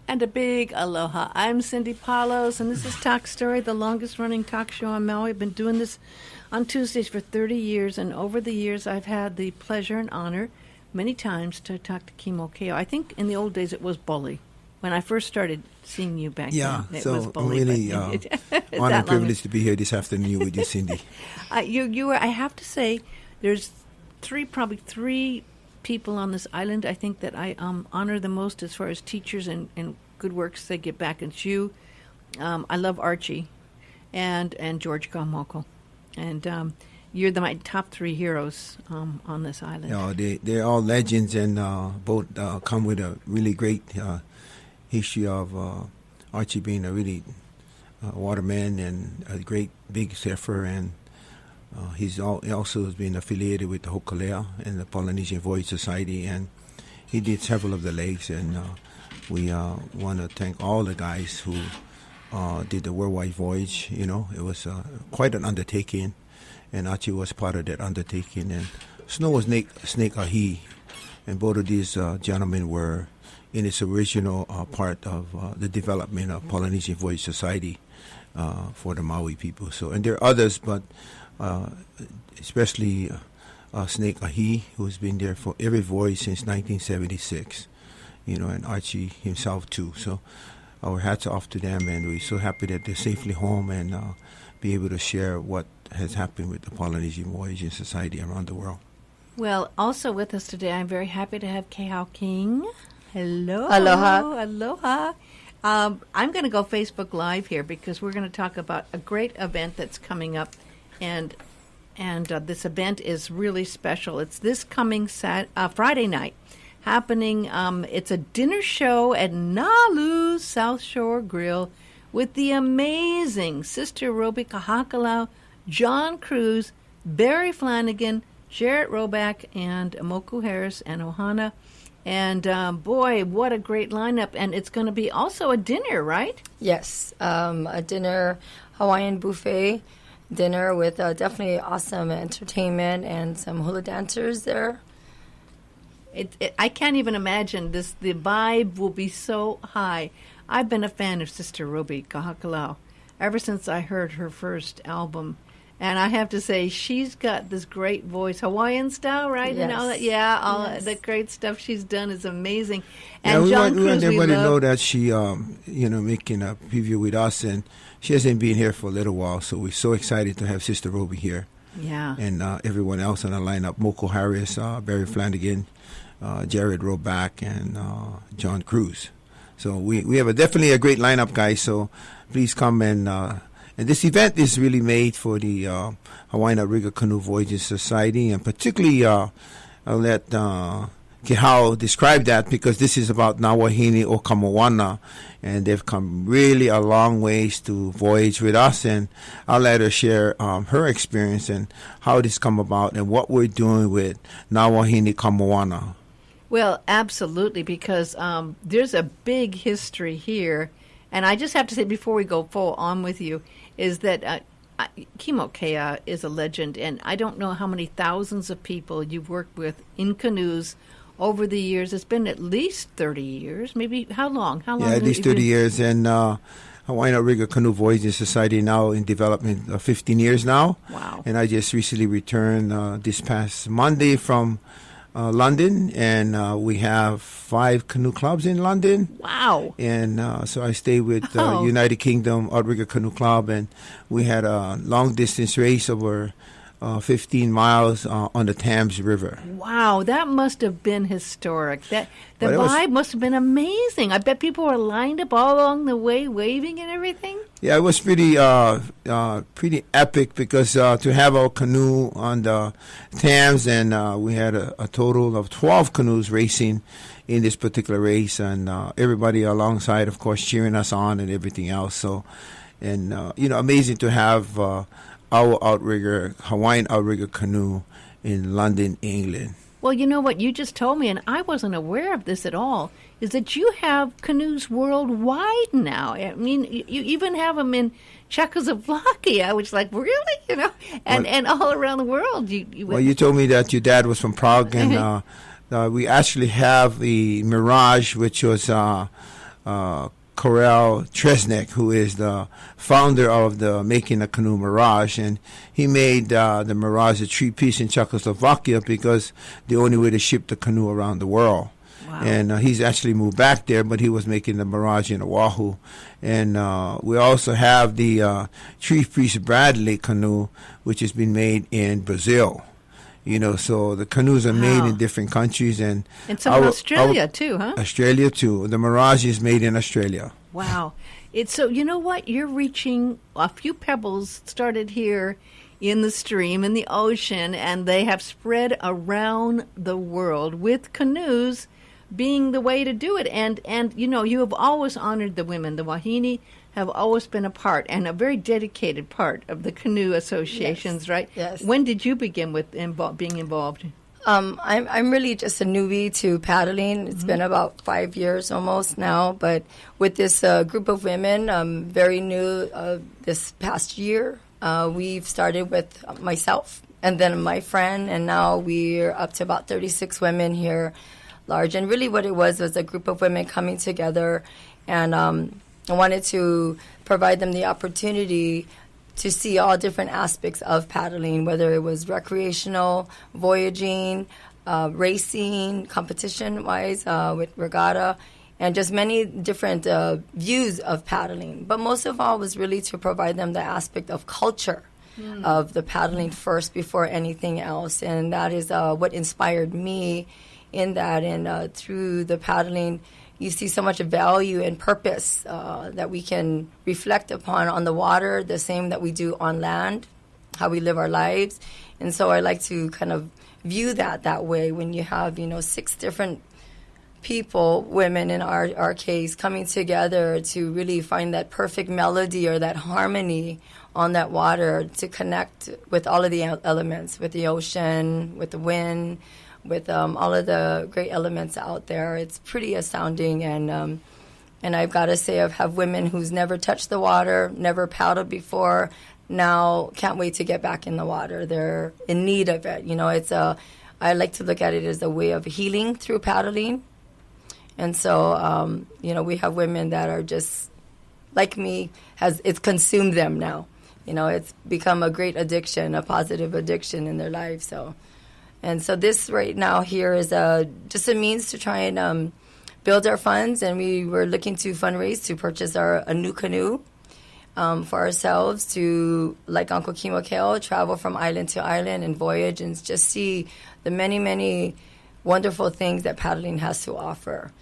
And a big aloha. I'm Cindy Paulos, and this is Talk Story, the longest-running talk show on Maui. I've been doing this on Tuesdays for 30 years, and over the years I've had the pleasure and honor many times to talk to Kimokea. I think in the old days it was Bully. When I first started seeing you back then, it was Bully. I'm really honored and privileged to be here this afternoon with you, Cindy. You were, I have to say, there's probably three people on this island I think that I honor the most as far as teachers and good works they give back. It's you. I love Archie and George Kamoko. And you're my top three heroes on this island. No, they're all legends, and both come with a really great history of Archie being a really waterman and a great big surfer, and he also has been affiliated with the Hokulea and the Polynesian Voyage Society, and he did several of the lakes. And we want to thank all the guys who did the worldwide voyage. You know, it was quite an undertaking, and Archie was part of that undertaking. And Snow was Snake Ahi, and both of these gentlemen were in its original part of the development of Polynesian Voyage Society for the Maui people. So, and there are others, but especially Snake Ahi, who's been there for every voyage since 1976, you know, and Archie himself too. So our hats off to them, and we're so happy that they're safely home and be able to share what has happened with the Polynesian Voyaging Society around the world. Well, also with us today, I'm very happy to have Keahau King. Hello. Aloha. Aloha. I'm going to go Facebook Live here because we're going to talk about a great event that's coming up. And this event is really special. It's this coming Friday night happening. It's a dinner show at Nalu'S South Shore Grill with the amazing Sister Robi Kahakalau, Jon Cruz, Barry Flanagan, Jarrett Roback, and Moku Harris and Ohana. And boy, what a great lineup. And it's going to be also a dinner, right? Yes, a dinner, Hawaiian buffet dinner with definitely awesome entertainment and some hula dancers there. I can't even imagine this. The vibe will be so high. I've been a fan of Sister Robi Kahakalau ever since I heard her first album. And I have to say, she's got this great voice, Hawaiian style, right? Yes. And all that, all the great stuff she's done is amazing. And we want everybody to know that she, making a preview with us, and she hasn't been here for a little while, so we're so excited to have Sister Robi here. Yeah. And everyone else on the lineup, Moku Harris, Barry Flanagan, Jared Roback, and Jon Cruz. So we have definitely a great lineup, guys, so please come and this event is really made for the Hawaiian Outrigger Canoe Voyaging Society, and particularly I'll let Keahau describe that, because this is about Wahine o Moana, and they've come really a long ways to voyage with us, and I'll let her share her experience and how this come about and what we're doing with Wahine Moana. Well, absolutely, because there's a big history here. And I just have to say, before we go full on with you, is that Kimokea is a legend, and I don't know how many thousands of people you've worked with in canoes over the years. It's been at least 30 years. Maybe how long? Yeah, at least 30 years. And Hawaiian Outrigger Canoe Voyaging Society now in development 15 years now. Wow. And I just recently returned this past Monday from London, and we have 5 canoe clubs in London. Wow. And so I stay with United Kingdom Outrigger Canoe Club, and we had a long-distance race over 15 miles on the Thames River. Wow, that must have been historic. The vibe must have been amazing. I bet people were lined up all along the way, waving and everything. Yeah, it was pretty epic, because to have our canoe on the Thames, and we had a total of 12 canoes racing in this particular race, and everybody alongside, of course, cheering us on and everything else. So, and amazing to have our outrigger, Hawaiian Outrigger Canoe in London, England. Well, you know what you just told me, and I wasn't aware of this at all, is that you have canoes worldwide now. I mean, you even have them in Czechoslovakia, which, like, really, and all around the world. You told me that your dad was from Prague, and we actually have the Mirage, which was Karel Tresnek, who is the founder of the Making a Canoe Mirage, and he made the Mirage a three-piece in Czechoslovakia because the only way to ship the canoe around the world. Wow. And he's actually moved back there, but he was making the Mirage in Oahu. And we also have the three-piece Bradley canoe, which has been made in Brazil. You know, so the canoes are made in different countries. And some in Australia, too, huh? Australia, too. The Mirage is made in Australia. Wow. So, you know what? You're reaching a few pebbles started here in the stream, in the ocean, and they have spread around the world with canoes being the way to do it. And you know, you have always honored the women. The Wahine have always been a part, and a very dedicated part of the canoe associations, Yes. right? Yes. When did you begin with being involved? I'm really just a newbie to paddling. It's been about 5 years almost now, but with this group of women, very new this past year, we've started with myself and then my friend, and now we're up to about 36 women here, large. And really what it was a group of women coming together, and I wanted to provide them the opportunity to see all different aspects of paddling, whether it was recreational, voyaging, racing, competition-wise with regatta, and just many different views of paddling. But most of all was really to provide them the aspect of culture of the paddling first before anything else. And that is what inspired me in that. And through the paddling, you see so much value and purpose that we can reflect upon on the water, the same that we do on land, how we live our lives. And so I like to kind of view that way when you have, 6 different people, women in our case, coming together to really find that perfect melody or that harmony on that water to connect with all of the elements, with the ocean, with the wind, with all of the great elements out there. It's pretty astounding, and I've got to say, I have women who's never touched the water, never paddled before, now can't wait to get back in the water. They're in need of it. I like to look at it as a way of healing through paddling. And so, we have women that are just like me, it's consumed them now. It's become a great addiction, a positive addiction in their life. And so this right now here is just a means to try and build our funds. And we were looking to fundraise to purchase a new canoe for ourselves to, like Uncle Kimokea, travel from island to island and voyage and just see the many, many wonderful things that paddling has to offer.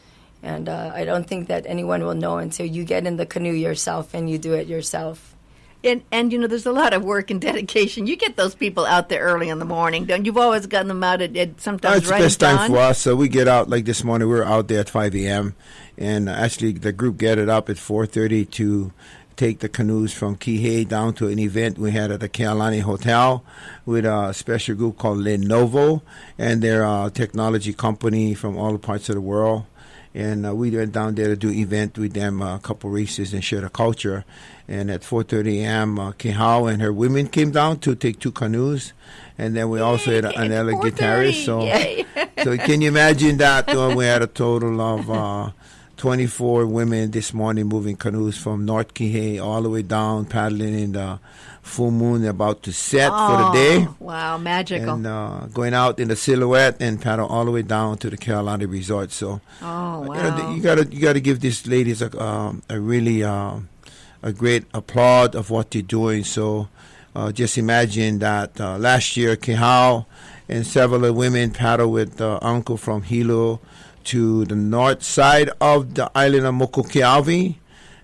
And I don't think that anyone will know until you get in the canoe yourself and you do it yourself. And there's a lot of work and dedication. You get those people out there early in the morning, don't you? You've always gotten them out at sometimes It's right best at dawn. time for us. So we get out, like this morning, we were out there at 5 a.m. And actually the group gathered up at 4:30 to take the canoes from Kihei down to an event we had at the Kealani Hotel with a special group called Lenovo, and they're a technology company from all parts of the world. And we went down there to do event with them, a couple races, and share the culture. And at 4:30 a.m., Kihau and her women came down to take 2 canoes. And then we also had another guitarist. So can you imagine that? We had a total of 24 women this morning moving canoes from North Kihei all the way down, paddling in the full moon about to set for the day. Wow, magical. And going out in the silhouette and paddle all the way down to the Kealani Resort. So wow. you gotta give these ladies a really a great applaud of what they're doing. So just imagine that last year Keahau and several women paddled with Uncle from Hilo to the north side of the island of Mokukeavi,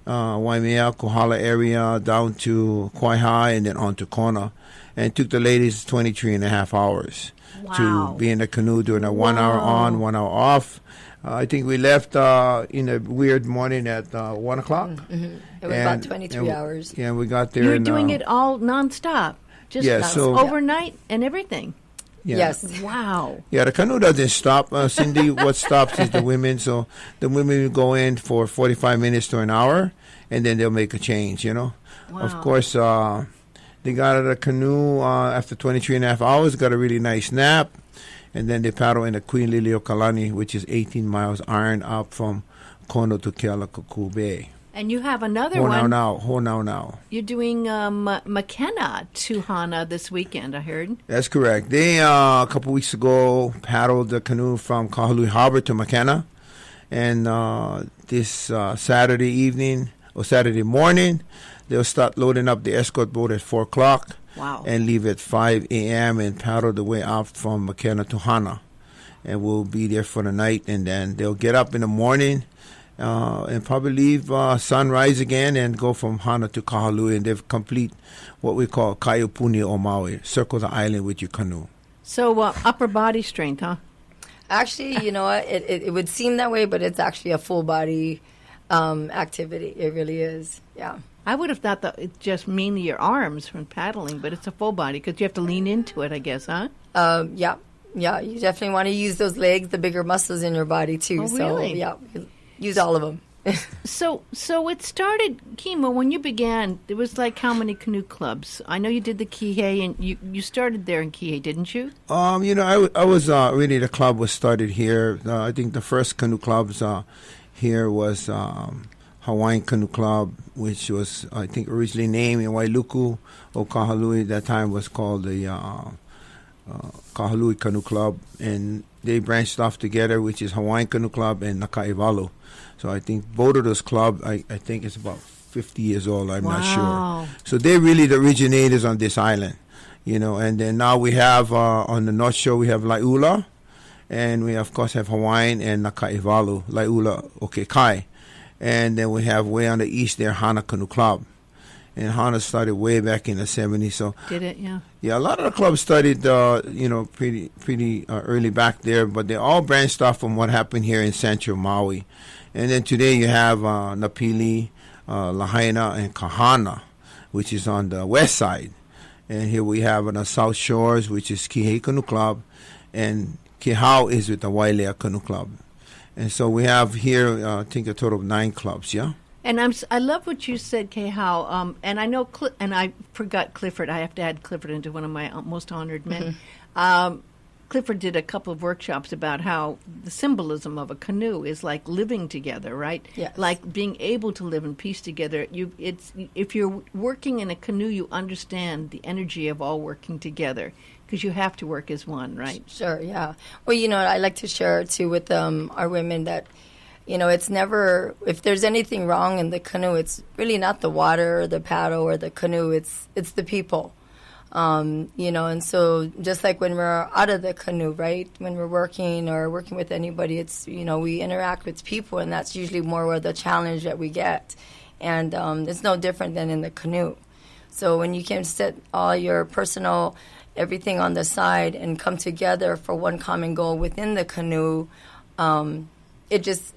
Waimea, Kohala area, down to Kihei, and then on to Kona. And it took the ladies 23 and a half hours to be in the canoe doing a 1 hour on, 1 hour off. I think we left in a weird morning at 1 o'clock. Mm-hmm. It was about 23 hours. Yeah, we got there. You were doing it all nonstop, just overnight and everything. Yeah. Yes. Wow. Yeah, the canoe doesn't stop. Cindy, what stops is the women. So the women will go in for 45 minutes to an hour, and then they'll make a change, Wow. Of course, they got out of the canoe after 23 and a half hours, got a really nice nap, and then they paddle in the Queen Liliuokalani, which is 18 miles iron up from Kono to Kealakaku Bay. And you have another one. Now. You're doing McKenna to Hana this weekend, I heard. That's correct. They, a couple weeks ago, paddled the canoe from Kahului Harbor to McKenna. And this Saturday evening or Saturday morning, they'll start loading up the escort boat at 4 o'clock. Wow. And leave at 5 a.m. and paddle the way out from McKenna to Hana. And we'll be there for the night. And then they'll get up in the morning and probably leave sunrise again and go from Hana to Kahului, and they've complete what we call Kaiopuni o Maui, circle the island with your canoe. So upper body strength, huh? Actually, you know what? It would seem that way, but it's actually a full body activity. It really is, yeah. I would have thought that it's just mainly your arms from paddling, but it's a full body because you have to lean into it, I guess, huh? Yeah. You definitely want to use those legs, the bigger muscles in your body, too. Oh, so, really? yeah, use all of them. So it started, Kimo, when you began, there was like how many canoe clubs? I know you did the Kihei, and you started there in Kihei, didn't you? You know, I was really, the club was started here. I think the first canoe clubs here was Hawaiian Canoe Club, which was, I think, originally named in Wailuku o Kahului. That time was called the Kahului Canoe Club, and they branched off together, which is Hawaiian Canoe Club and Nakaivalu. So I think both of those clubs, I think it's about 50 years old, I'm not sure. So they're really the originators on this island, you know. And then now we have, on the North Shore, we have Lai'ula, and we, of course, have Hawaiian and Nakaivalu, Lai'ula, Okekai. And then we have way on the east there, Hana Canoe Club. And Hana started way back in the 70s. So did it, yeah. Yeah, a lot of the clubs started, pretty early back there, but they all branched off from what happened here in central Maui. And then today you have Napili, Lahaina, and Kahana, which is on the west side. And here we have on the south shores, which is Kihei Canoe Club, and Keahau is with the Wailea Canoe Club. And so we have here, I think, a total of 9 clubs, yeah? And I love what you said, Keahau. And I know, and I forgot Clifford. I have to add Clifford into one of my most honored men. Clifford did a couple of workshops about how the symbolism of a canoe is like living together, right? Yes. Like being able to live in peace together. If you're working in a canoe, you understand the energy of all working together because you have to work as one, right? Sure, yeah. Well, you know, I like to share, too, with our women that, you know, it's never, if there's anything wrong in the canoe, it's really not the water or the paddle or the canoe, it's the people. You know, and so just like when we're out of the canoe, right, when we're working with anybody, it's, you know, we interact with people, and that's usually more where the challenge that we get. And it's no different than in the canoe. So when you can set all your personal everything on the side and come together for one common goal within the canoe, it just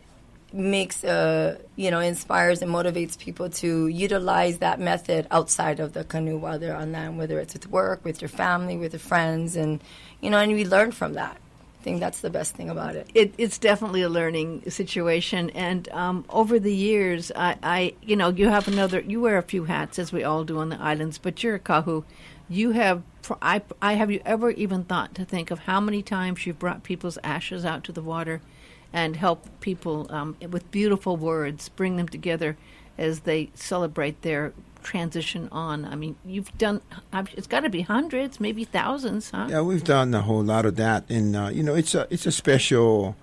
makes, inspires and motivates people to utilize that method outside of the canoe while they're on land, whether it's with work, with your family, with your friends, and we learn from that. I think that's the best thing about it. It's definitely a learning situation, and over the years, you wear a few hats, as we all do on the islands, but you're a kahu. Have you ever even thought to think of how many times you've brought people's ashes out to the water and help people with beautiful words, bring them together as they celebrate their transition on? I mean, you've done, it's got to be hundreds, maybe thousands, huh? Yeah, we've done a whole lot of that. And, it's a special,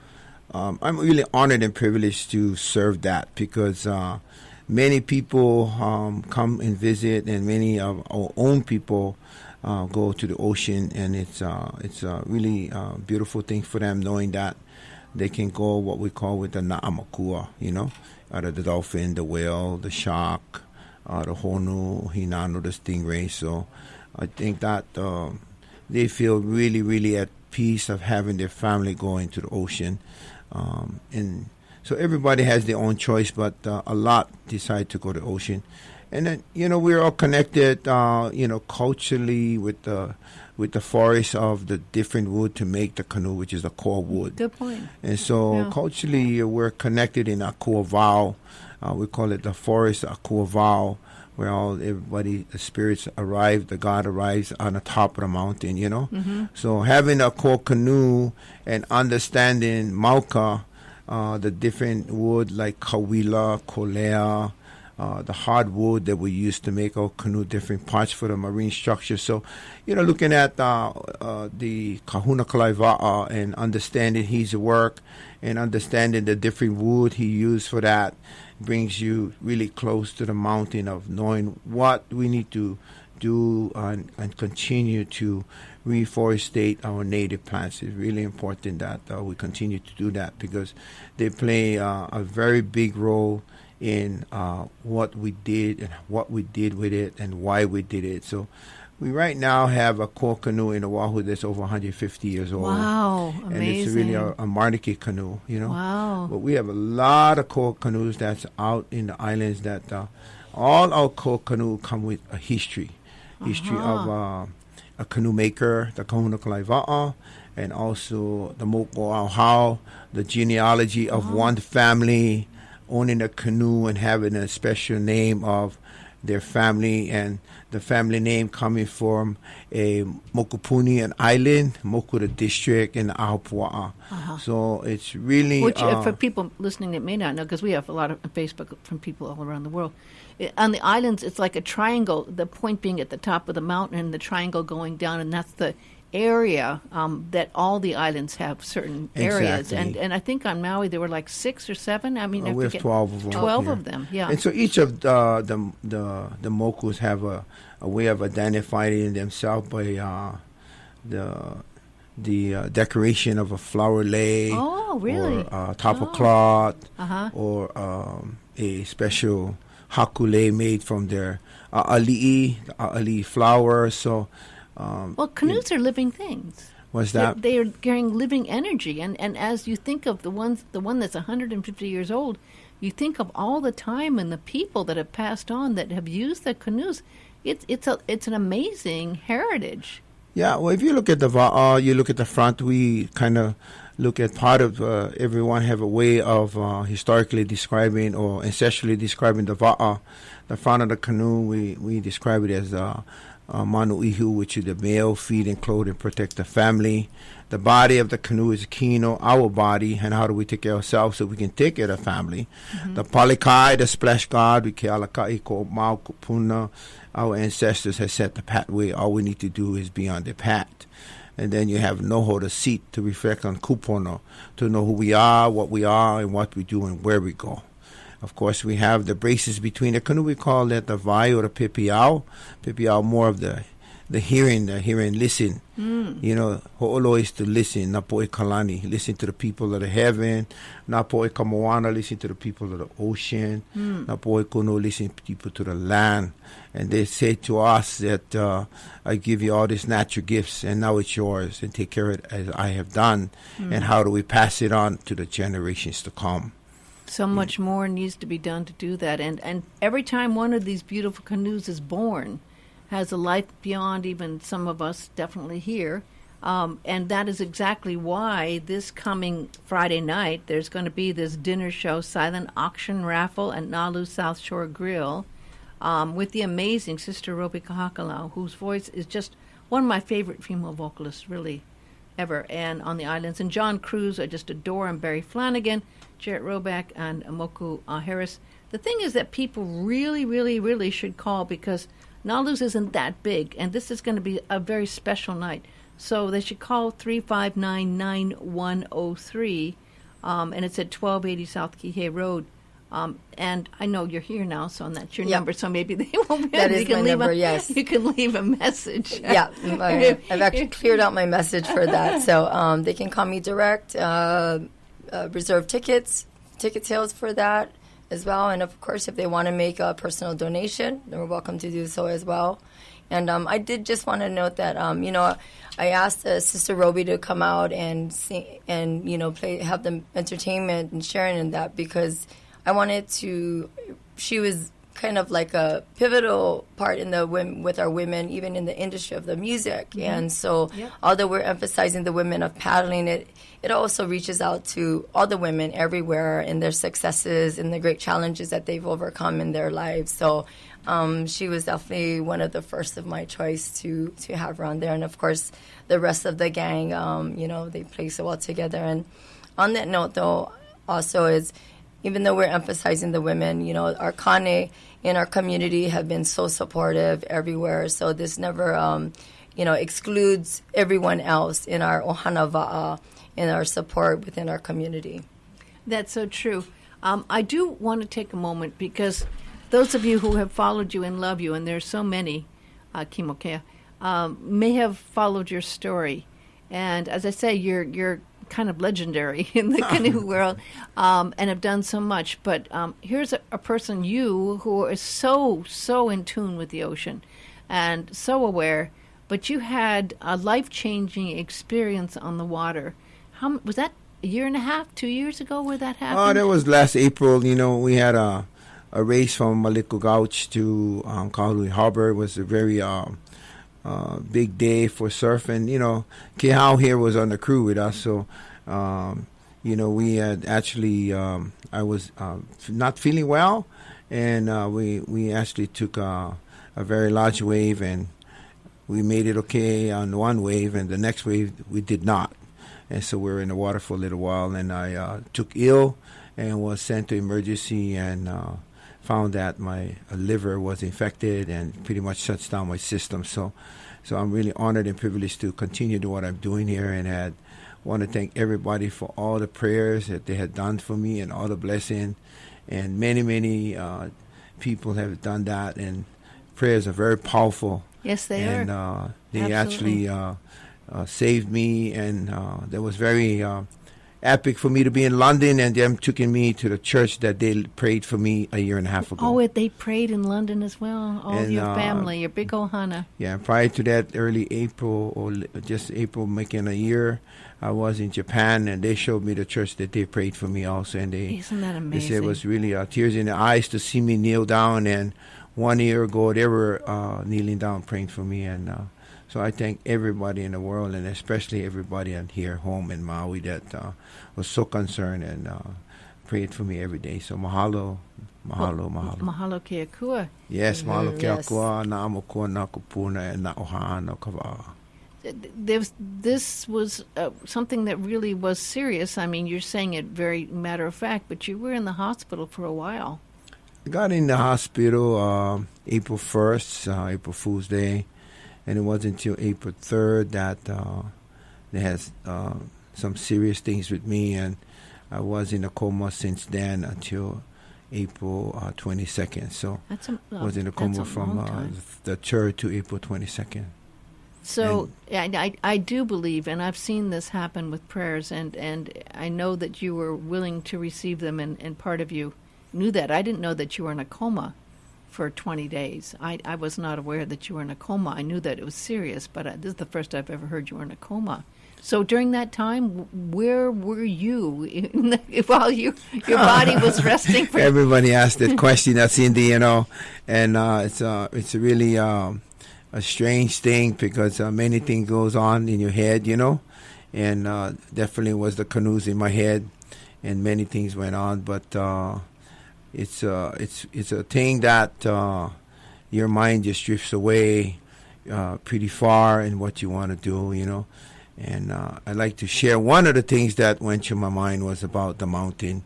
I'm really honored and privileged to serve that because many people come and visit, and many of our own people go to the ocean, and it's a really beautiful thing for them knowing that they can go what we call with the na'amakua, out of the dolphin, the whale, the shark, the honu, hinano, the stingray. So I think that they feel really, really at peace of having their family going to the ocean. And so everybody has their own choice, but a lot decide to go to the ocean. And then, we're all connected, culturally with the forest of the different wood to make the canoe, which is the core wood. Good point. And so culturally, we're connected in Akua Vau. We call it the forest Akua Vau, where everybody, the spirits arrive, the god arrives on the top of the mountain, Mm-hmm. So having a core canoe and understanding Mauka, the different wood like kawila, kolea, the hardwood that we use to make our canoe, different parts for the marine structure. So, looking at the Kahuna Kalaiva'a and understanding his work and understanding the different wood he used for that brings you really close to the mountain of knowing what we need to do and continue to reforestate our native plants. It's really important that we continue to do that because they play a very big role in what we did and what we did with it and why we did it. So we right now have a core canoe in Oahu that's over 150 years old. Wow, amazing. And it's really a Marniki canoe, Wow. But we have a lot of core canoes that's out in the islands that all our core canoe come with a history of a canoe maker, the Kahuna Kalaiva'a, and also the Moko Auhau, the genealogy of one family owning a canoe and having a special name of their family, and the family name coming from a Mokupuni, an island, Moku the district, and Ahupua'a. So it's really... Which, for people listening that may not know, because we have a lot of Facebook from people all around the world, on the islands, it's like a triangle, the point being at the top of the mountain and the triangle going down, and that's the area that all the islands have certain areas. Exactly. And I think on Maui there were like 6 or 7. I mean, I we have forget. 12 of them. 12 here. of them, yeah. And so each of the mokus have a way of identifying themselves by the decoration of a flower lei. Oh, really? Or top of cloth, or a special hakule made from their ali'i flower. So well, canoes are living things. What's that? They are carrying living energy, and as you think of the one that's 150 years old, you think of all the time and the people that have passed on that have used the canoes. It's an amazing heritage. Yeah, well, if you look at the va'a, you look at the front, we kind of look at part of everyone have a way of historically describing or ancestrally describing the va'a. The front of the canoe, we describe it as manu'ihu, which is the male, feed and clothe and protect the family. The body of the canoe is kino, our body, and how do we take care of ourselves so we can take care of the family. The palikai, the splash god, we kealakai ko mau kupuna. Our ancestors have set the pathway. All we need to do is be on the path. And then you have noho, the seat, to reflect on kupono, to know who we are, what we are, and what we do and where we go. Of course, we have the braces between the canoe. We call that the vai or the pipiao. Pipiao, more of the hearing, listen. Ho'olo is to listen. Na poe kalani, listen to the people of the heaven. Na poe ka Moana, listen to the people of the ocean. Na poe kono, listen to people to the land. And they say to us that I give you all these natural gifts, and now it's yours, and take care of it as I have done. And how do we pass it on to the generations to come? So much more needs to be done to do that. And every time one of these beautiful canoes is born, has a life beyond even some of us definitely here. And that is exactly why this coming Friday night, there's going to be this dinner show, silent auction raffle at Nalu'S South Shore Grill with the amazing Sister Robi Kahakalau, whose voice is just one of my favorite female vocalists, really, ever, and on the islands. And Jon Cruz, I just adore him, Barry Flanagan, Jarrett Roback, and Moku Harris. The thing is that people really, really, really should call because Nalu'S isn't that big, and this is going to be a very special night. So they should call 359-9103, and it's at 1280 South Kihei Road. And I know you're here now, so that's your number, so maybe they won't be That is my number, yes. You can leave a message. Yeah, I've actually cleared out my message for that. So they can call me direct, reserve ticket sales for that as well. And, of course, if they want to make a personal donation, they're welcome to do so as well. And I did just want to note that, I asked Sister Robi to come out and sing and, have the entertainment and sharing in that because I wanted to – she was kind of like a pivotal part in with our women, even in the industry of the music. Mm-hmm. And so although we're emphasizing the women of paddling, it also reaches out to all the women everywhere in their successes and the great challenges that they've overcome in their lives. So she was definitely one of the first of my choice to have her on there. And, of course, the rest of the gang, they play so well together. And on that note, though, also is, even though we're emphasizing the women, you know, our kane in our community have been so supportive everywhere. So this never, you know, excludes everyone else in our ohana va'a, in our support within our community. That's so true. I do want to take a moment because those of you who have followed you and love you, and there's so many, Kimokea, may have followed your story. And as I say, you're kind of legendary in the canoe world and have done so much. But here's a person, you, who is so in tune with the ocean and so aware, but you had a life-changing experience on the water. How was that? A year and a half, 2 years ago, where that happened? Oh, that was last April. You know, we had a race from Maliko Gauch to Kahului Harbor. It was a very big day for surfing. You know, Keahau here was on the crew with us, so you know, we had actually I was not feeling well, and we actually took a very large wave, and we made it okay on one wave, and the next wave we did not. And so we were in the water for a little while, and I took ill and was sent to emergency and found that my liver was infected and pretty much shuts down my system. So I'm really honored and privileged to continue to what I'm doing here, and want to thank everybody for all the prayers that they had done for me and all the blessing. And many people have done that, and prayers are very powerful. Yes, they are. And they actually saved me, and that was very epic for me to be in London, and them taking me to the church that they prayed for me a year and a half ago. Oh, they prayed in London as well, all of your family, your big ohana. Yeah, prior to that, early April, or just April making a year, I was in Japan, and they showed me the church that they prayed for me also. And Isn't that amazing? They said it was really tears in the eyes to see me kneel down, and 1 year ago they were kneeling down praying for me. And so I thank everybody in the world, and especially everybody here home in Maui that was so concerned and prayed for me every day. So mahalo. Mahalo ke akua. Yes, mahalo ke Yes. akua, na amo kua na kupuna, and na oha'a no kawa'a. This was something that really was serious. I mean, you're saying it very matter of fact, but you were in the hospital for a while. I got in the hospital April 1st, April Fool's Day, and it wasn't until April 3rd that they had some serious things with me, and I was in a coma since then until April 22nd. So I was in a coma from the 3rd to April 22nd. So I do believe, and I've seen this happen with prayers, and I know that you were willing to receive them, and part of you knew that. I didn't know that you were in a coma for 20 days. I was not aware that you were in a coma. I knew that it was serious, but this is the first I've ever heard you were in a coma. So during that time, where were you while your body was resting? Everybody asked that question. That's Cindy, you know, and it's really a strange thing because many things goes on in your head, you know, and definitely was the canoes in my head, and many things went on, but it's a thing that your mind just drifts away pretty far in what you want to do, you know. And I'd like to share one of the things that went through my mind was about the mountain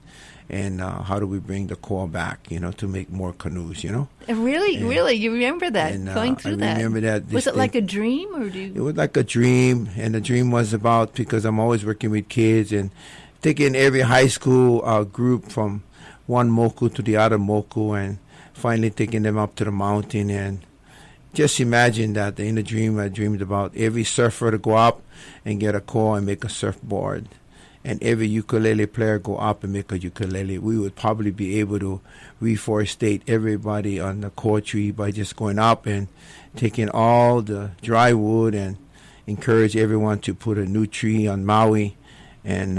and how do we bring the core back, you know, to make more canoes, you know. Really, you remember that, going through that? I remember that. Was it like a dream, or do you? It was like a dream, and the dream was about, because I'm always working with kids and taking every high school group from one moku to the other moku and finally taking them up to the mountain. And just imagine that in the dream I dreamed about every surfer to go up and get a core and make a surfboard, and every ukulele player go up and make a ukulele. We would probably be able to reforestate everybody on the core tree by just going up and taking all the dry wood and encourage everyone to put a new tree on Maui and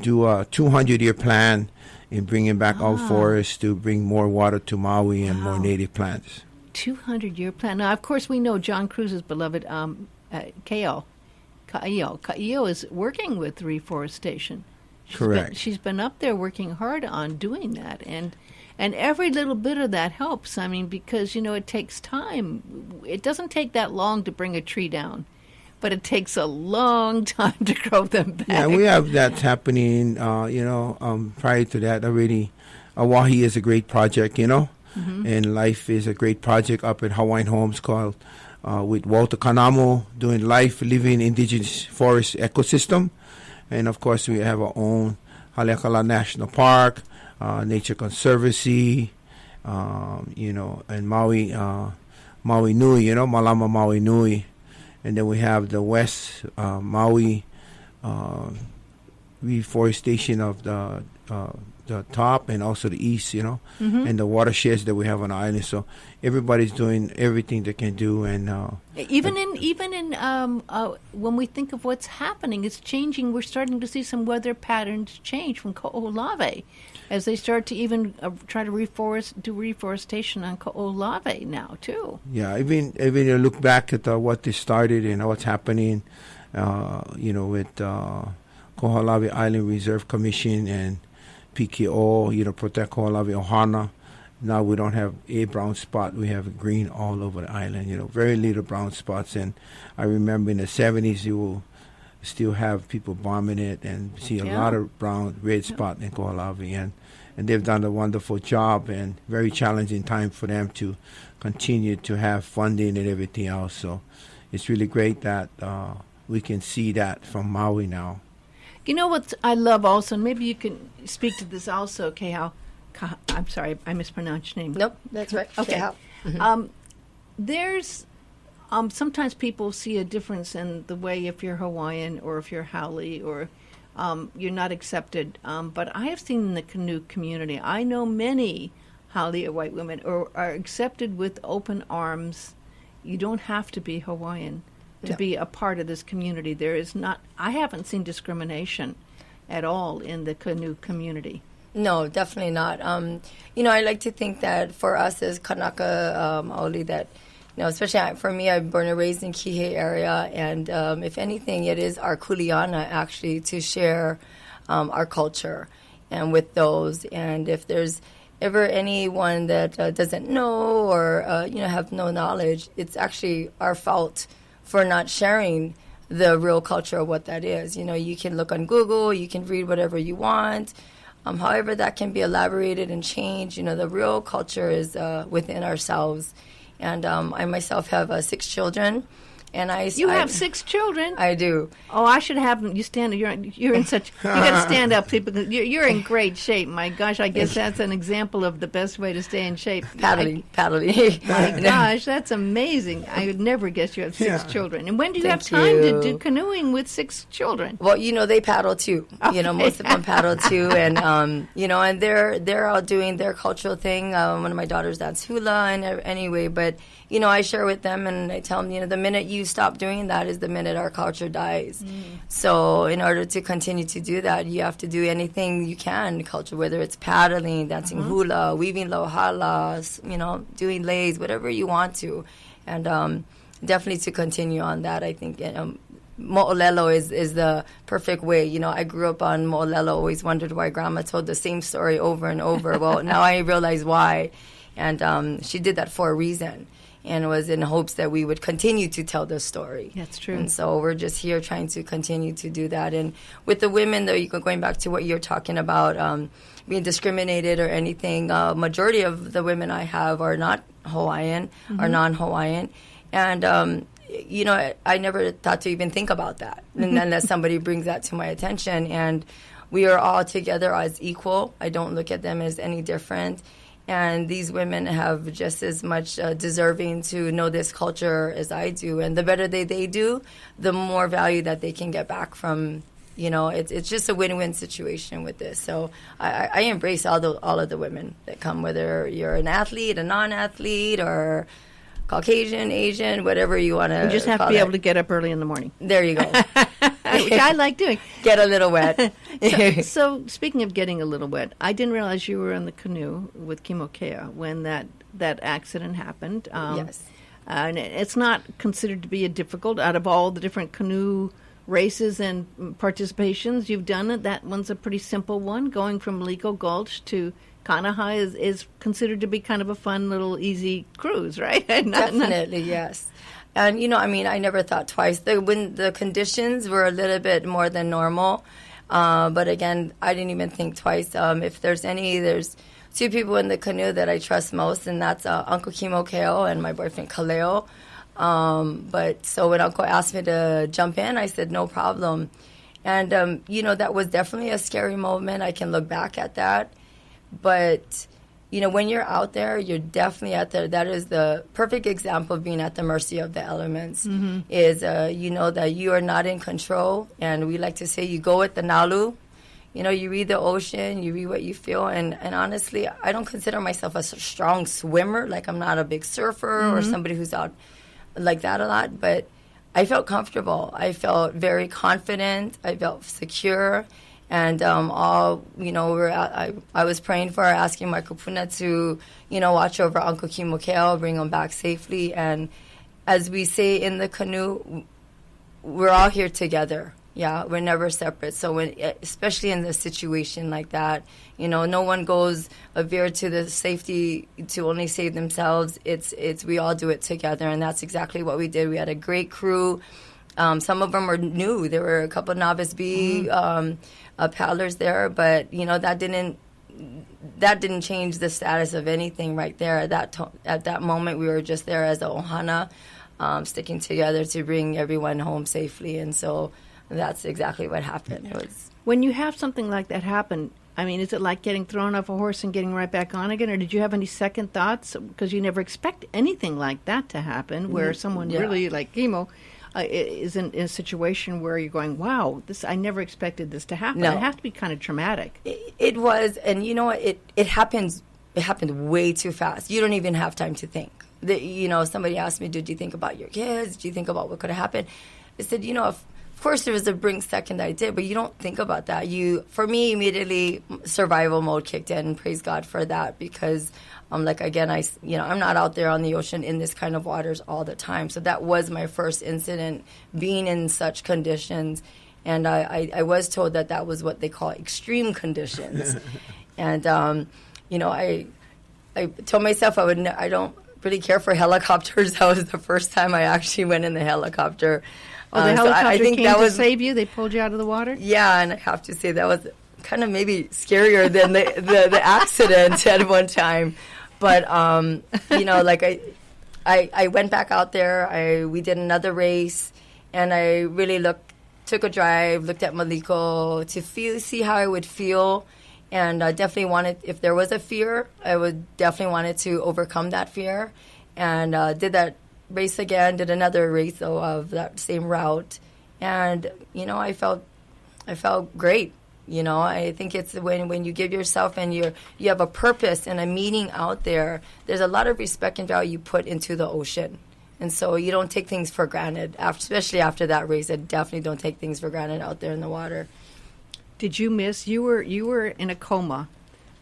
do a 200-year plan in bringing back all forests to bring more water to Maui and more native plants. 200-year plan. Now, of course, we know Jon Cruz's beloved Keahau is working with reforestation. Correct. She's been up there working hard on doing that, and every little bit of that helps. I mean, because, you know, it takes time. It doesn't take that long to bring a tree down. but it takes a long time to grow them back. Yeah, we have that happening. Prior to that already, Wahine is a great project, and Life is a great project up at Hawaiian Homes called with Walter Kanamo doing Life Living Indigenous Forest Ecosystem. And of course, we have our own Haleakala National Park, Nature Conservancy, and Maui Nui, Malama Maui Nui. And then we have the West Maui reforestation of the top, and also the east, and the watersheds that we have on the island. So everybody's doing everything they can do, and even in when we think of what's happening, it's changing. We're starting to see some weather patterns change from Ko'olave as they start to even try to do reforestation on Ko'olave now too. Yeah, even you look back at what they started and what's happening, with Ko'olave Island Reserve Commission and PKO, Protect Ko'olave Ohana. Now we don't have a brown spot. We have green all over the island, very little brown spots. And I remember in the 70s, you will still have people bombing it and see a lot of red spot in Ko'olave. And they've done a wonderful job, and very challenging time for them to continue to have funding and everything else. So it's really great that we can see that from Maui now. You know what I love also, and maybe you can speak to this also, Keahau. I'm sorry, I mispronounced your name. Nope, that's right. Okay. Keahau. There's sometimes people see a difference in the way if you're Hawaiian or if you're Haole or you're not accepted. But I have seen in the canoe community, I know many Haole or white women are accepted with open arms. You don't have to be Hawaiian to be a part of this community. I haven't seen discrimination at all in the canoe community. No, definitely not. I like to think that for us as Kanaka Maoli, that, especially for me, I'm born and raised in Kihei area, and if anything, it is our kuleana actually to share our culture and with those. And if there's ever anyone that doesn't know or have no knowledge, it's actually our fault for not sharing the real culture of what that is. You can look on Google, you can read whatever you want. However, that can be elaborated and changed. The real culture is within ourselves. And I myself have 6 children. And You have 6 children? I do. Oh, I should have them. You stand. You're in such. You got to stand up, people. You're in great shape. My gosh, I guess that's an example of the best way to stay in shape. Paddling. My gosh, that's amazing. I would never guess you have 6 children. And when do you have time to do canoeing with 6 children? Well, they paddle too. Okay. Most of them paddle too, and and they're all doing their cultural thing. One of my daughters dance hula, and anyway, but. I share with them and I tell them, the minute you stop doing that is the minute our culture dies. So in order to continue to do that, you have to do anything you can, culture, whether it's paddling, dancing hula, weaving lohalas, doing leis, whatever you want to. And definitely to continue on that, I think, mo'olelo is the perfect way. I grew up on mo'olelo, always wondered why Grandma told the same story over and over. Well, now I realize why. And she did that for a reason. And it was in hopes that we would continue to tell the story. That's true. And so we're just here trying to continue to do that. And with the women, though, going back to what you're talking about, being discriminated or anything, majority of the women I have are not Hawaiian, are non-Hawaiian. And, I never thought to even think about that unless somebody brings that to my attention. And we are all together as equal. I don't look at them as any different. And these women have just as much deserving to know this culture as I do. And the better they do, the more value that they can get back from, it's just a win-win situation with this. So I embrace all of the women that come, whether you're an athlete, a non-athlete, or Caucasian, Asian, whatever you want to. You just have to be able to get up early in the morning. There you go. Which I like doing. Get a little wet. So speaking of getting a little wet, I didn't realize you were in the canoe with Kimokea when that accident happened. Yes. And it's not considered to be a difficult, out of all the different canoe races and participations you've done it. That one's a pretty simple one. Going from Liko Gulch to Kanaha is considered to be kind of a fun little easy cruise, right? Definitely, yes. And, I never thought twice. When the conditions were a little bit more than normal, but again, I didn't even think twice. If there's two people in the canoe that I trust most, and that's Uncle Kimokea and my boyfriend Kaleo. But so when Uncle asked me to jump in, I said, no problem. And, that was definitely a scary moment. I can look back at that. But, when you're out there, you're definitely at that is the perfect example of being at the mercy of the elements, is, that you are not in control. And we like to say you go with the Nalu. You read the ocean, you read what you feel. And honestly, I don't consider myself a strong swimmer. Like, I'm not a big surfer or somebody who's out like that a lot, but I felt comfortable. I felt very confident. I felt secure, and I was praying for, asking my kupuna to, watch over Uncle Kimokea, bring him back safely. And as we say in the canoe, we're all here together. Yeah, we're never separate. So especially in a situation like that, no one goes a veer to the safety to only save themselves. It's we all do it together, and that's exactly what we did. We had a great crew. Some of them were new. There were a couple of novice B paddlers there, but that didn't change the status of anything right there. At that moment, we were just there as a ohana, sticking together to bring everyone home safely, and so. That's exactly what happened. When you have something like that happen, is it like getting thrown off a horse and getting right back on again, or did you have any second thoughts? Because you never expect anything like that to happen, where someone really, like Kimo, is in a situation where you're going, wow, I never expected this to happen. No. It has to be kind of traumatic. It was, and you know what? It happened way too fast. You don't even have time to think. Somebody asked me, did you think about your kids? Did you think about what could have happened? I said, of course, there was a brink second that I did, but you don't think about that. For me, immediately survival mode kicked in, and praise God for that, because, I'm not out there on the ocean in this kind of waters all the time. So that was my first incident, being in such conditions, and I was told that was what they call extreme conditions, and I told myself I don't really care for helicopters. That was the first time I actually went in the helicopter. Oh, the helicopter came to save you? They pulled you out of the water? Yeah, and I have to say that was kind of maybe scarier than the accident at one time. But, I went back out there. We did another race, and I really took a drive, looked at Maliko to see how I would feel. And I definitely wanted, if there was a fear, I would definitely wanted to overcome that fear. And did that race again, did another race of that same route, and I felt great. I think it's when you give yourself and you have a purpose and a meaning out there. There's a lot of respect and value you put into the ocean, and so you don't take things for granted. Especially after that race, I definitely don't take things for granted out there in the water. Did you miss? You were in a coma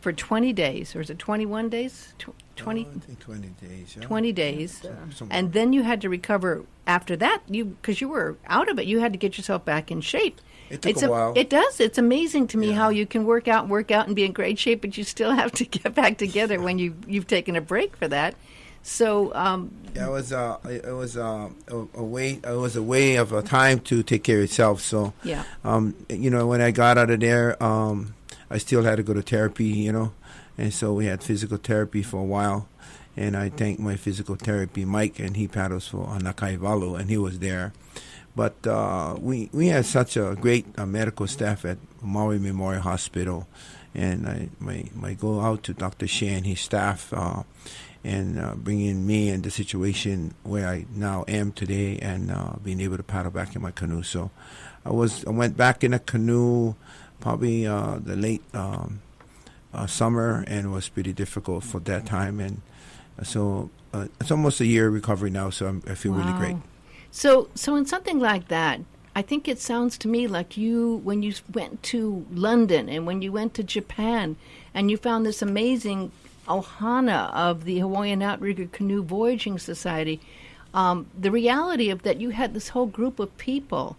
for 20 days, or is it 21 days? 20? I think 20 days. Yeah. 20 days. Yeah. And then you had to recover after that, because you were out of it. You had to get yourself back in shape. It took a while. It does. It's amazing to me how you can work out and be in great shape, but you still have to get back together when you've taken a break for that. So it was a way of a time to take care of yourself. So yeah, when I got out of there, I still had to go to therapy, and so we had physical therapy for a while. And I thank my physical therapy, Mike, and he paddles for Nakaivalu, and he was there. But we had such a great medical staff at Maui Memorial Hospital, and I go out to Dr. Shea and his staff, and bringing me in the situation where I now am today, and being able to paddle back in my canoe. So I went back in a canoe probably the late summer, and it was pretty difficult for that time. And so it's almost a year recovery now, so I feel really great. So in something like that, I think it sounds to me like when you went to London and when you went to Japan and you found this amazing ohana of the Hawaiian Outrigger Canoe Voyaging Society, the reality of that you had this whole group of people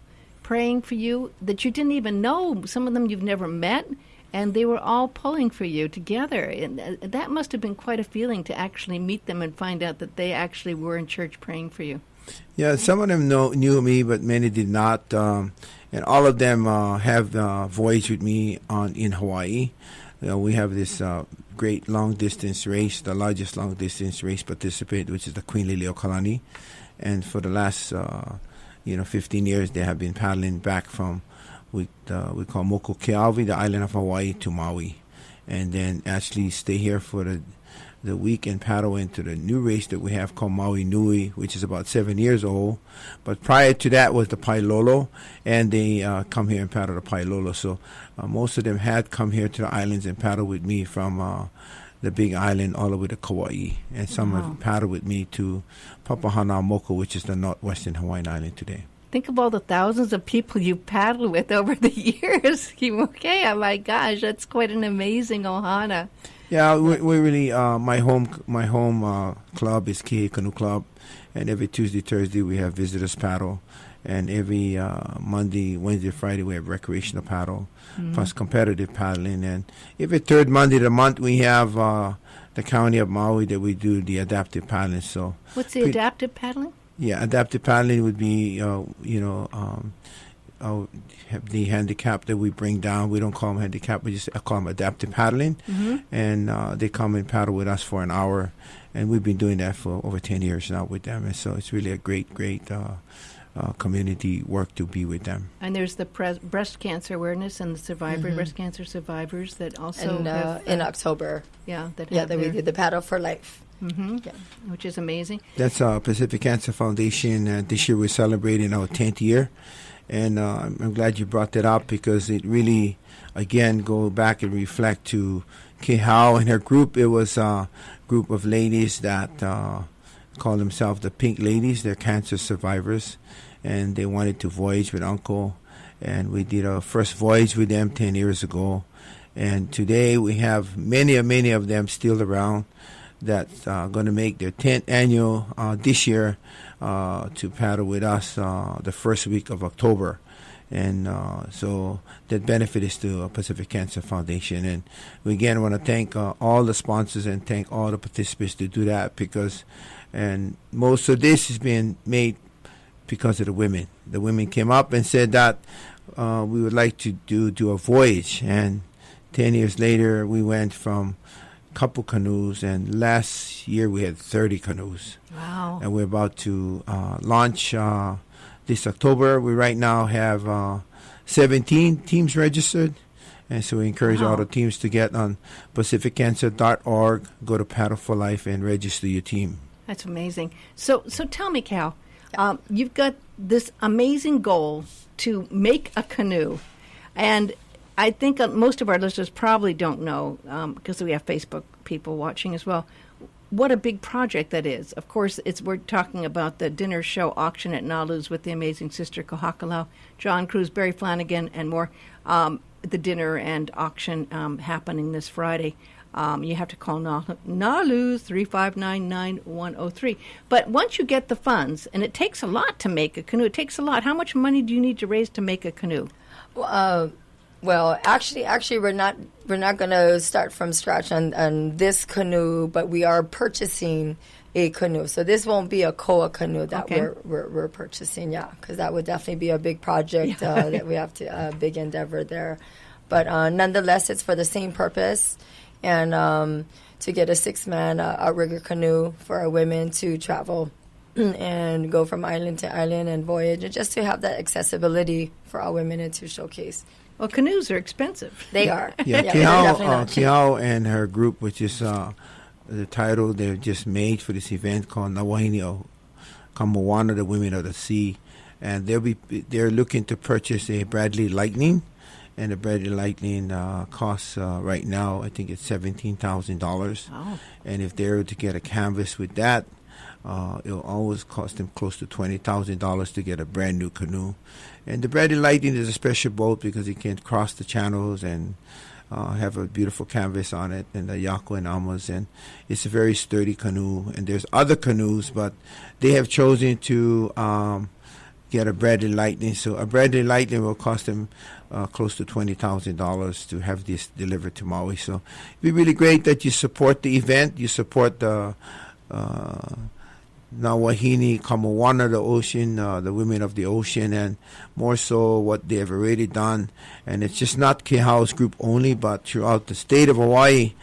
praying for you that you didn't even know. Some of them you've never met, and they were all pulling for you together. And that must have been quite a feeling to actually meet them and find out that they actually were in church praying for you. Yeah, some of them knew me, but many did not. And all of them have voyaged with me in Hawaii. We have this great long-distance race, the largest long-distance race participant, which is the Queen Liliuokalani. And for the last 15 years, they have been paddling back from we call Mokukeawi, the island of Hawaii, to Maui, and then actually stay here for the week and paddle into the new race that we have called Maui Nui, which is about 7 years old. But prior to that was the Pailolo, and they come here and paddle the Pailolo. So most of them had come here to the islands and paddle with me from the big island all the way to Kauai. And some have paddled with me to Papahanaumoku, which is the northwestern Hawaiian island today. Think of all the thousands of people you paddled with over the years. Kimokea, my gosh, that's quite an amazing ohana. Yeah, we really my home club is Kihei Canoe Club, and every Tuesday, Thursday we have visitors paddle, and every Monday, Wednesday, Friday we have recreational paddle, plus competitive paddling, and every third Monday of the month we have the county of Maui that we do the adaptive paddling. So what's the adaptive paddling? Yeah, adaptive paddling would be the handicap that we bring down. We don't call them handicap, we just call them adaptive paddling. And they come and paddle with us for an hour. And we've been doing that for over 10 years now with them. And so it's really a great community work to be with them. And there's the breast cancer awareness and the breast cancer survivors that also and, have, in October. That we did the Paddle for Life. Yeah, which is amazing. That's Pacific Cancer Foundation. This year we're celebrating our 10th year. And I'm glad you brought that up because it really, again, go back and reflect to Keahau and her group. It was a group of ladies that call themselves the Pink Ladies. They're cancer survivors. And they wanted to voyage with Uncle. And we did our first voyage with them 10 years ago. And today we have many of them still around that's going to make their 10th annual this year to paddle with us the first week of October. And so that benefit is to Pacific Cancer Foundation. And we again want to thank all the sponsors and thank all the participants to do that and most of this is being made because of the women. The women came up and said that we would like to do a voyage. And 10 years later, we went from couple canoes, and last year we had 30 canoes. Wow. And we're about to launch this October. We right now have 17 teams registered, and so we encourage all the teams to get on pacificcancer.org, go to Paddle for Life, and register your team. That's amazing. So tell me, Cal, you've got this amazing goal to make a canoe, and I think most of our listeners probably don't know, because we have Facebook people watching as well, what a big project that is. Of course, we're talking about the dinner show auction at Nalu'S with the amazing Sister Kahakalau, Jon Cruz, Barry Flanagan, and more. The dinner and auction happening this Friday. You have to call Nalu'S 3599-103. But once you get the funds, and it takes a lot to make a canoe. It takes a lot. How much money do you need to raise to make a canoe? Well, actually, we're not going to start from scratch on this canoe, but we are purchasing a canoe. So this won't be a koa canoe that we're purchasing, because that would definitely be a big project that we have to big endeavor there. But nonetheless, it's for the same purpose, and to get a 6-man outrigger canoe for our women to travel and go from island to island and voyage, and just to have that accessibility for our women and to showcase. Well, canoes are expensive. They are. Yeah, Keahau and her group, which is the title they've just made for this event called Wahine, Moana, the Women of the Sea, and they're looking to purchase a Bradley Lightning, and the Bradley Lightning costs right now, I think it's $17,000. Wow. And if they're to get a canvas with that, it'll always cost them close to $20,000 to get a brand new canoe. And the Bradley Lightning is a special boat because it can cross the channels and have a beautiful canvas on it, and the Yako and Amas, and it's a very sturdy canoe. And there's other canoes, but they have chosen to get a Bradley Lightning. So a Bradley Lightning will cost them close to $20,000 to have this delivered to Maui. So it'd be really great that you support the event. You support the now Wahine, Moana, the ocean, the women of the ocean, and more so what they have already done. And it's just not Keahau's group only, but throughout the state of Hawaii,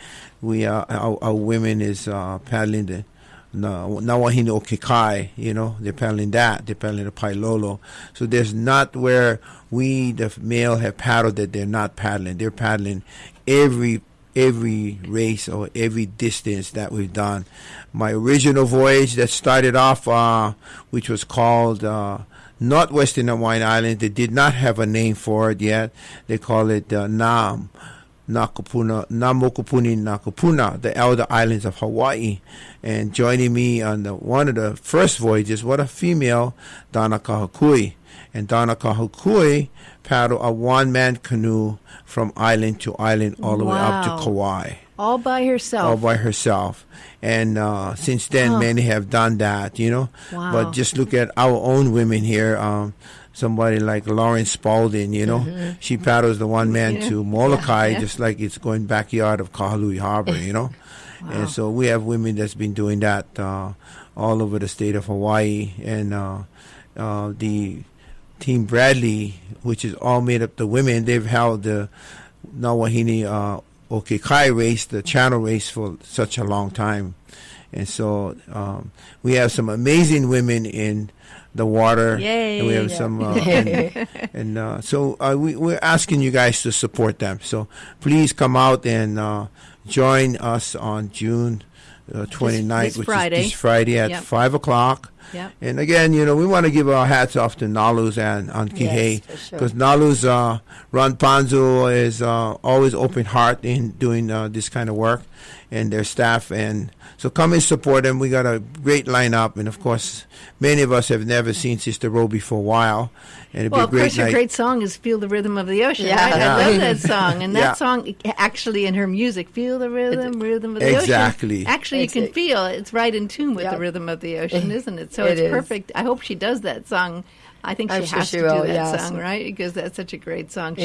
our women is paddling the Wahine o Kihei, they're paddling that. They're paddling the Pailolo. So there's not where we, the male, have paddled that they're not paddling. They're paddling every race or every distance that we've done. My original voyage that started off, which was called Northwestern Hawaiian Islands, they did not have a name for it yet. They call it Namokupuni Nakupuna, the Elder Islands of Hawaii. And joining me on one of the first voyages, what a female, Donna Kahakui. And Donna Kahakui paddled a one-man canoe from island to island all the way up to Kauai. All by herself. All by herself. And since then, many have done that, Wow. But just look at our own women here. Somebody like Lauren Spalding, she paddles the one man to Molokai, just like it's going backyard of Kahului Harbor, Wow. And so we have women that's been doing that all over the state of Hawaii. And the Team Bradley, which is all made up the women, they've held the Wahine o Kihei race, the channel race, for such a long time. And so we have some amazing women in the water. Yay. And we have some, so we're asking you guys to support them. So please come out and join us on June 29th, which is this Friday at 5 o'clock. Yep. And again, we want to give our hats off to Nalu'S and on Kihei, because Nalu'S Ron Panzo is always open heart in doing this kind of work, and their staff. And so come and support them. We got a great lineup, and of course, many of us have never seen Sister Robi for a while, and it'd be a great night. Of course, her great song is "Feel the Rhythm of the Ocean." Yeah. Right? I love that song, and that song actually in her music, "Feel the rhythm of the ocean." Exactly. Actually, you can feel it's right in tune with the rhythm of the ocean, isn't it? So it's perfect. I hope she does that song. I think she has to do that song, right? Because that's such a great song.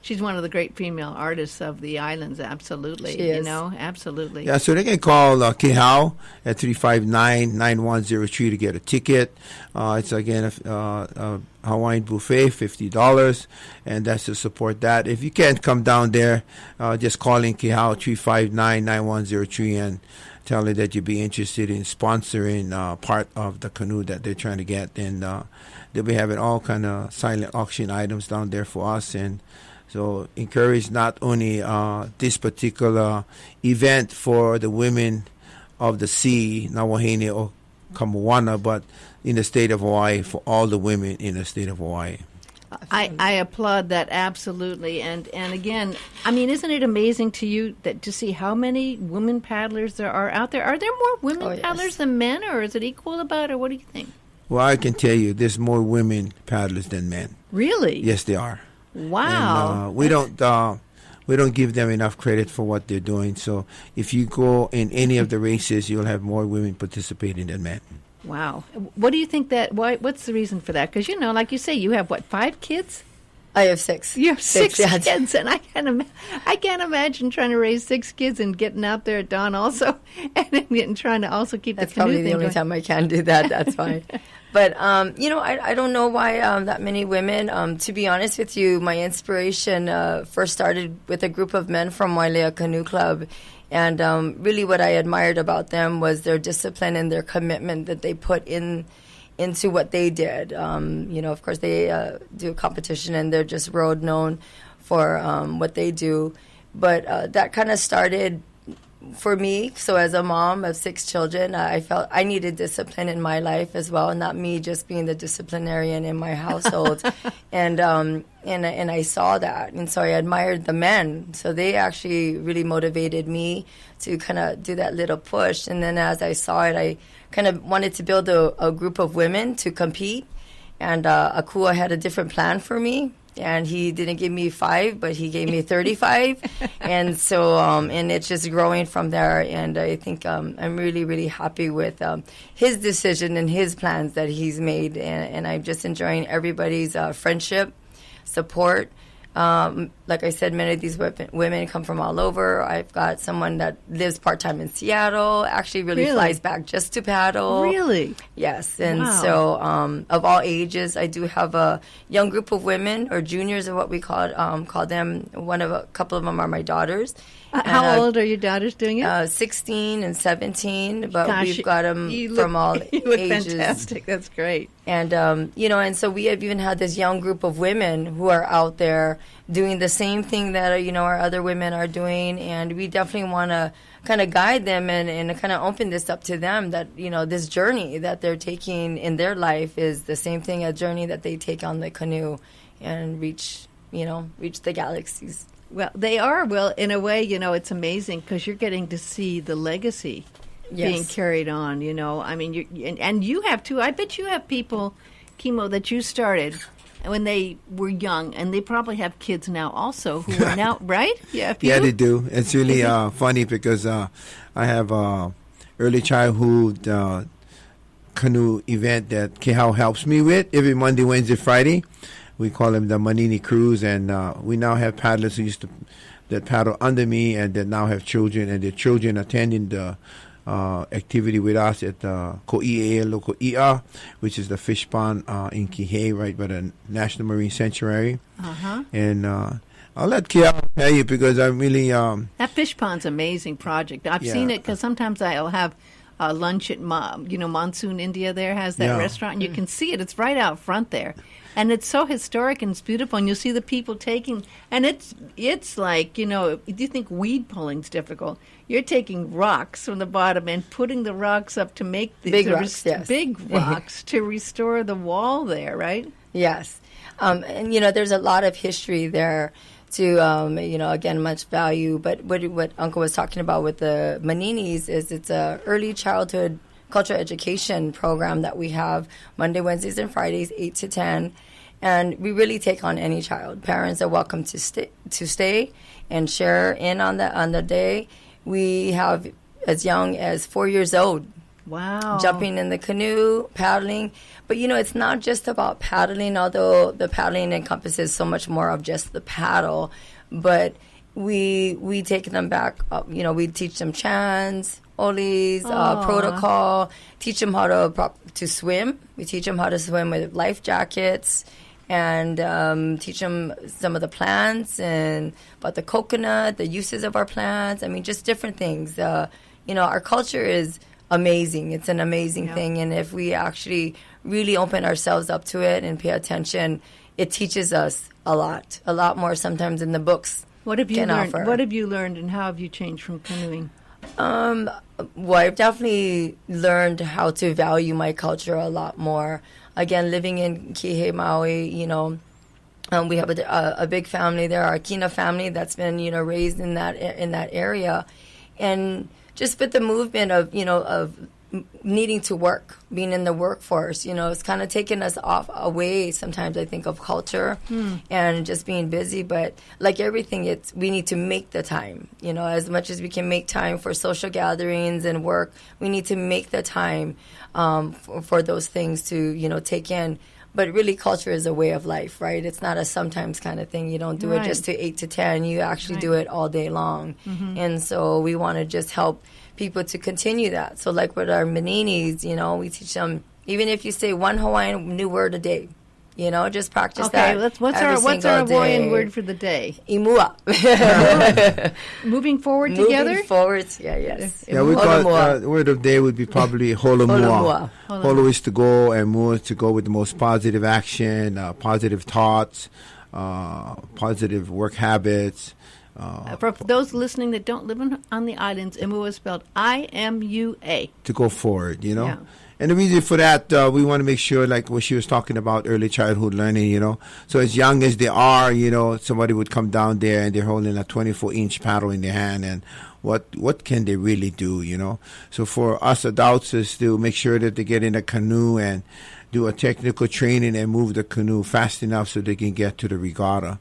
She's one of the great female artists of the islands, absolutely. She is. Absolutely. Yeah, so they can call Keahau at 359-9103 to get a ticket. It's, again, a Hawaiian buffet, $50, and that's to support that. If you can't come down there, just call in Keahau 359-9103 and tell her that you'd be interested in sponsoring part of the canoe that they're trying to get. And they'll be having all kind of silent auction items down there for us. And so encourage not only this particular event for the women of the sea, Wahine o Moana, but in the state of Hawaii, for all the women in the state of Hawaii. I applaud that absolutely, and again, I mean, isn't it amazing to you that to see how many women paddlers there are out there? Are there more women paddlers than men, or is it equal about, or what do you think? Well, I can tell you, there's more women paddlers than men. Really? Yes, they are. Wow. And we don't give them enough credit for what they're doing. So if you go in any of the races, you'll have more women participating than men. Wow. What do you think what's the reason for that? Because, like you say, you have, 5 kids? I have 6. You have 6 kids, and I can't imagine trying to raise 6 kids and getting out there at dawn also, and trying to also keep That's the canoe probably the only time I can do that. That's fine. But, I don't know why that many women. To be honest with you, my inspiration first started with a group of men from Wailea Canoe Club. And really what I admired about them was their discipline and their commitment that they put into what they did. Of course, they do a competition, and they're just road known for what they do. But that kind of started for me. So as a mom of 6 children, I felt I needed discipline in my life as well, not me just being the disciplinarian in my household. And I saw that, and so I admired the men. So they actually really motivated me to kind of do that little push. And then as I saw it, I kind of wanted to build a group of women to compete. And Akua had a different plan for me. And he didn't give me 5, but he gave me 35. And so, and it's just growing from there. And I think I'm really, really happy with his decision and his plans that he's made. And I'm just enjoying everybody's friendship, support. Like I said, many of these women come from all over. I've got someone that lives part-time in Seattle, actually really flies back just to paddle. Really? Yes. And Wow. so of all ages, I do have a young group of women, or juniors are what we call them. A couple of them are my daughters. How old are your daughters doing it? 16 and 17, but Gosh, we've got them you from all you look ages. fantastic. That's great. And, and so we have even had this young group of women who are out there doing the same thing that, our other women are doing. And we definitely want to kind of guide them and kind of open this up to them that, this journey that they're taking in their life is the same thing, a journey that they take on the canoe and reach the galaxies. Well, they are. Well, in a way, it's amazing because you're getting to see the legacy being carried on, I mean, and you have too. I bet you have people, Kimo, that you started when they were young, and they probably have kids now also who are now, right? Yeah, they do. It's really funny because I have early childhood canoe event that Kihei helps me with every Monday, Wednesday, Friday. We call them the Manini Cruise, and we now have paddlers who that paddle under me, and that now have children, and their children attending the activity with us at Ko'i'e local I'a, which is the fish pond in Kihei, right by the National Marine Sanctuary. Uh-huh. And I'll let Kihei tell you because I'm really... that fish pond's an amazing project. I've seen it because sometimes I'll have lunch at, Monsoon India there has that restaurant, and you can see it. It's right out front there. And it's so historic and it's beautiful, and you'll see the people taking, and it's like, if you think weed pulling's difficult, you're taking rocks from the bottom and putting the rocks up to make the big rocks, yes. Big rocks to restore the wall there, right? Yes. And, there's a lot of history there to, again, much value. But what Uncle was talking about with the Maninis is it's a early childhood cultural education program that we have Monday, Wednesdays, and Fridays, 8 to 10. And we really take on any child. Parents are welcome to stay and share in on the day. We have as young as 4 years old. Wow. Jumping in the canoe, paddling. But, it's not just about paddling, although the paddling encompasses so much more of just the paddle. But we take them back, we teach them chants, olis, protocol, teach them how to swim. We teach them how to swim with life jackets, and teach them some of the plants and about the coconut, the uses of our plants. I mean, just different things. Our culture is amazing. It's an amazing thing, and if we actually really open ourselves up to it and pay attention, it teaches us a lot more sometimes than the books. What have you learned? Offer. What have you learned, and how have you changed from canoeing? Well, I've definitely learned how to value my culture a lot more. Again, living in Kihei, Maui, we have a big family there, our Kina family that's been, raised in that area, and just with the movement of needing to work, being in the workforce, it's kind of taken us away sometimes, I think, of culture and just being busy. But like everything, we need to make the time, as much as we can make time for social gatherings and work, we need to make the time for those things to, take in. But really, culture is a way of life, right? It's not a sometimes kind of thing. You don't do it just to 8 to 10. You actually do it all day long. Mm-hmm. And so we want to just help people to continue that. So like with our Meninis, we teach them, even if you say one Hawaiian new word a day, just practice that. Okay, what's our Hawaiian word for the day? Imua. Moving forward together? Moving forward, yes. Yeah, we call it, word of day would be probably holomua. Holo is to go, and mua is to go with the most positive action, positive thoughts, positive work habits. For those listening that don't live on the islands, Imua is spelled I-M-U-A. To go forward, Yeah. And the reason for that, we want to make sure, like what she was talking about, early childhood learning, So as young as they are, somebody would come down there and they're holding a 24-inch paddle in their hand, and what can they really do, So for us adults is to make sure that they get in a canoe and do a technical training and move the canoe fast enough so they can get to the regatta.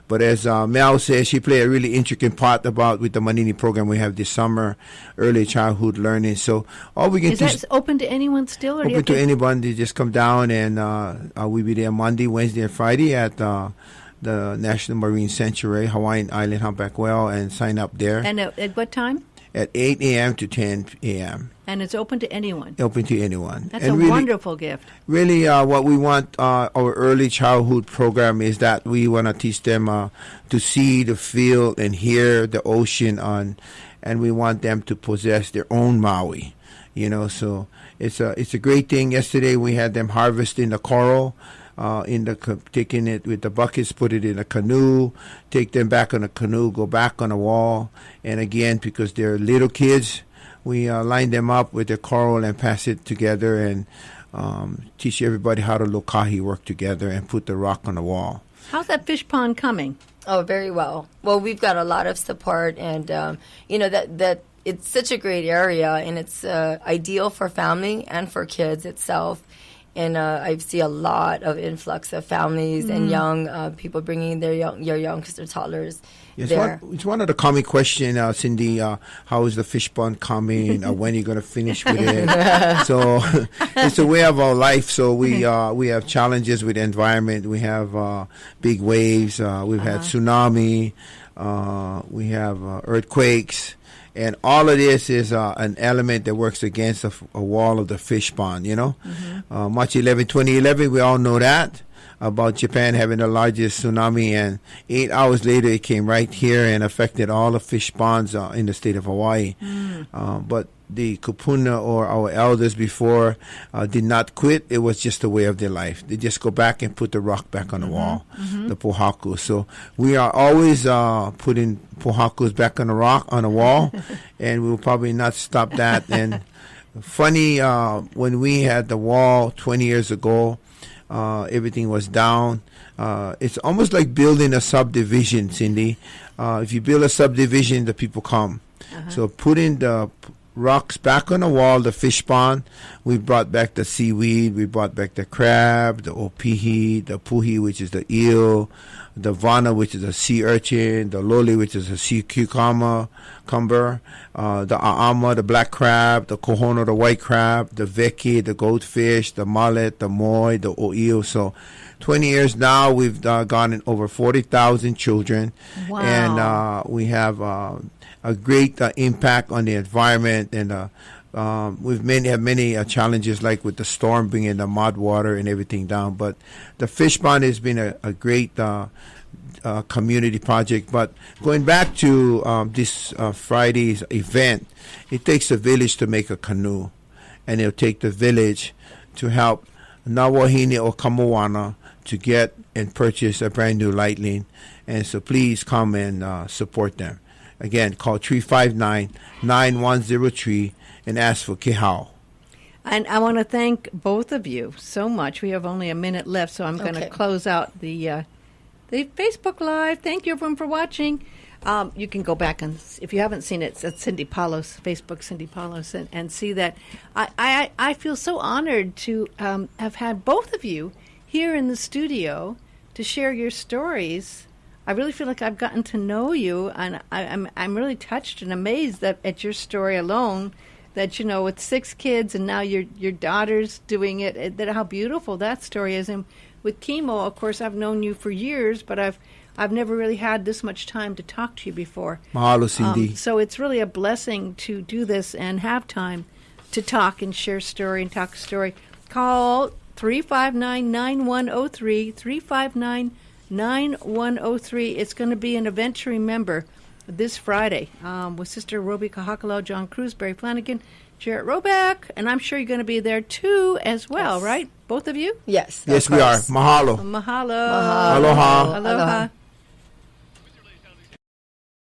But as Mel says, she played a really intricate part with the Manini program we have this summer, early childhood learning. So all we can do is open to anyone still, or open to anyone. They just come down, and we'll be there Monday, Wednesday, and Friday at the National Marine Sanctuary, Hawaiian Island Humpback Whale, and sign up there. And at what time? At 8 a.m. to 10 a.m. And it's open to anyone? Open to anyone. That's and a wonderful gift. Really, what we want our early childhood program is that we want to teach them to see, to feel, and hear the ocean and we want them to possess their own Maui. So it's a great thing. Yesterday we had them harvesting the coral. Taking it with the buckets, put it in a canoe, take them back on a canoe, go back on a wall. And again, because they're little kids, we line them up with the coral and pass it together and teach everybody how to lokahi, work together, and put the rock on the wall. How's that fish pond coming? Oh, very well. Well, we've got a lot of support, and that it's such a great area, and it's ideal for family and for kids itself. And I see a lot of influx of families and young people bringing their young because they're toddlers. Yes, there. It's one of the common questions, Cindy. How is the fish pond coming? When are you going to finish with it? So it's a way of our life. So we have challenges with the environment. We have big waves. We've had tsunami. We have earthquakes. And all of this is an element that works against a wall of the fish pond, March 11, 2011, we all know that, about Japan having the largest tsunami. And 8 hours later, it came right here and affected all the fish ponds in the state of Hawaii. But the kupuna, or our elders before, did not quit. It was just a way of their life. They just go back and put the rock back on the wall, the pohaku. So we are always putting pohakus back on the rock, on the wall, and we'll probably not stop that. And funny, when we had the wall 20 years ago, everything was down. It's almost like building a subdivision, Cindy. If you build a subdivision, the people come. So putting the rocks back on the wall, the fish pond, we brought back the seaweed, we brought back the crab, the opihi, the puhi, which is the eel, the vana, which is a sea urchin, the loli, which is a sea cucumber, the aama, the black crab, the kohono, the white crab, the veki, the goldfish, the mullet, the moi, the o'eo. So 20 years now, we've gotten over 40,000 children. Wow. And we have a great impact on the environment, and we've had many challenges, like with the storm bringing the mud water and everything down. But the fish pond has been a great community project. But going back to this Friday's event, it takes a village to make a canoe, and it'll take the village to help na Wahine or Moana to get and purchase a brand new lightning. And so please come and support them. Again, call 359-9103 and ask for Kihei. And I want to thank both of you so much. We have only a minute left, so I'm going to close out the Facebook Live. Thank you, everyone, for watching. You can go back, and if you haven't seen it, it's at Cindy Palos, Facebook Cindy Palos, and see that. I feel so honored to have had both of you here in the studio to share your stories. I really feel like I've gotten to know you, and I'm really touched and amazed that at your story alone, that with 6 kids and now your daughter's doing it, that how beautiful that story is. And with Kimo, of course, I've known you for years, but I've never really had this much time to talk to you before. Mahalo, Cindy. So it's really a blessing to do this and have time to talk and share story and talk story. Call 359-9103, 359-9103. It's going to be an event to remember this Friday with Sister Robi Kahakalau, Jon Cruz, Barry Flanagan, Jarrett Roback, and I'm sure you're going to be there too as well, right? Both of you? Yes. Yes, we are. Mahalo. Mahalo. Aloha. Aloha.